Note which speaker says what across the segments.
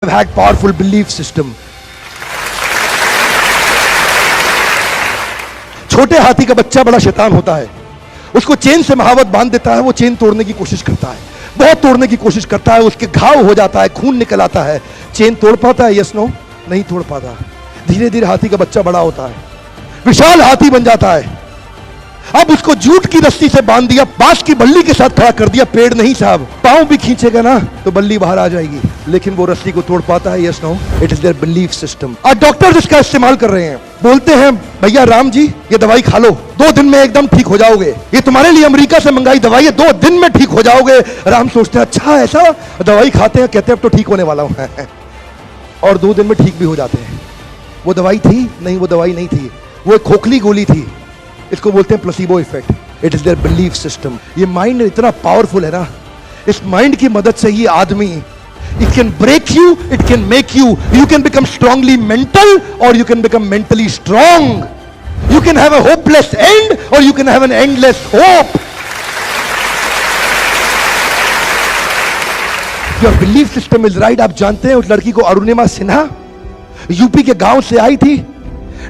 Speaker 1: have had powerful belief system. छोटे हाथी का बच्चा बड़ा शैतान होता है, उसको चेन से महावत बांध देता है, वो चेन तोड़ने की कोशिश करता है, बहुत तोड़ने की कोशिश करता है, उसके घाव हो जाता है, खून निकल आता है। चेन तोड़ पाता है? Yes no? नहीं तोड़ पाता। धीरे धीरे हाथी का बच्चा बड़ा होता है, विशाल हाथी बन जाता है। अब उसको जूट की रस्सी से बांध दिया, बांस की बल्ली के साथ खड़ा कर दिया। पेड़ नहीं साहब, पांव भी खींचेगा ना तो बल्ली बाहर आ जाएगी, लेकिन वो रस्सी को तोड़ पाता है? Yes no? It is their belief system. आज डॉक्टर इसका इस्तेमाल कर रहे हैं, बोलते हैं भैया राम जी ये दवाई खा लो, 2 दिन में एकदम ठीक हो जाओगे, ये तुम्हारे लिए अमेरिका से मंगाई दवाई है, 2 दिन में ठीक हो जाओगे। राम सोचते हैं अच्छा ऐसा, दवाई खाते हैं, कहते हैं अब तो ठीक होने वाला हूं और 2 दिन में ठीक भी हो जाते हैं। वो दवाई थी? नहीं, वो दवाई नहीं थी, वो एक खोखली गोली थी। इसको बोलते हैं placebo effect. It is their belief system. ये माइंड इतना पावरफुल है ना, इस माइंड की मदद से ही आदमी, it can break you, it can make you, you can become strongly mental और you can become mentally strong. You can have a hopeless end और you can have an endless hope. Your belief system is right. आप जानते हैं उस लड़की को, Arunima Sinha, UP के गांव से आई थी,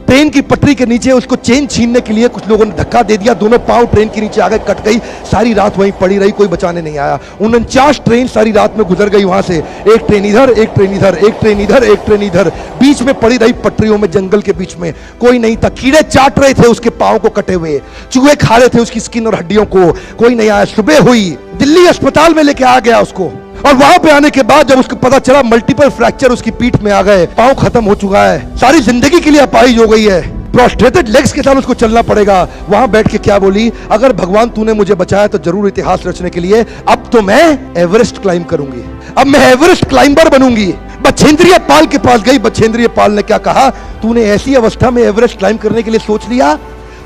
Speaker 1: ट्रेन की पटरी के नीचे उसको चेन छीनने के लिए कुछ लोगों ने धक्का दे दिया, दोनों पांव ट्रेन के नीचे आ गए, कट गई, सारी रात वहीं पड़ी रही, कोई बचाने नहीं आया। 49 ट्रेन सारी रात में गुजर गई वहां से, एक ट्रेन इधर, एक ट्रेन इधर, एक ट्रेन इधर, एक ट्रेन इधर, बीच में पड़ी रही पटरियों में, जंगल के बीच में। कोई नहीं था, कीड़े चाट रहे थे उसके पांव को कटे हुए, चूहे खा रहे थे उसकी स्किन और हड्डियों को, कोई नहीं आया। सुबह हुई, दिल्ली अस्पताल में लेके आ गया उसको, और वहां पे आने के बाद जब उसको पता चला मल्टीपल फ्रैक्चर उसकी पीठ में आ गए, पांव खत्म हो चुका है, सारी जिंदगी के लिए अपाहिज हो गई है, प्रोस्ट्रेटेड लेग्स के साथ उसको चलना पड़ेगा। वहां बैठ के क्या बोली? अगर भगवान तूने मुझे बचाया तो जरूर इतिहास रचने के लिए अब तो मैं एवरेस्ट क्लाइम करूंगी, अब मैं एवरेस्ट क्लाइंबर बनूंगी। बछेंद्रिय पाल के पास गई, बछेंद्रिय पाल ने क्या कहा? तूने ऐसी अवस्था में एवरेस्ट क्लाइम करने के लिए सोच लिया?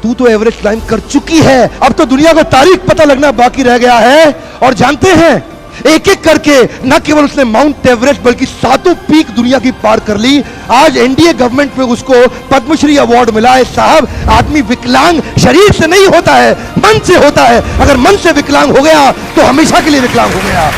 Speaker 1: तू तो एवरेस्ट क्लाइम कर चुकी है, अब तो दुनिया को तारीख पता लगना बाकी रह गया है। और जानते हैं, एक एक करके न केवल उसने माउंट एवरेस्ट बल्कि 7 पीक दुनिया की पार कर ली। आज एनडीए गवर्नमेंट में उसको पद्मश्री अवार्ड मिला है। साहब, आदमी विकलांग शरीर से नहीं होता है, मन से होता है। अगर मन से विकलांग हो गया तो हमेशा के लिए विकलांग हो गया।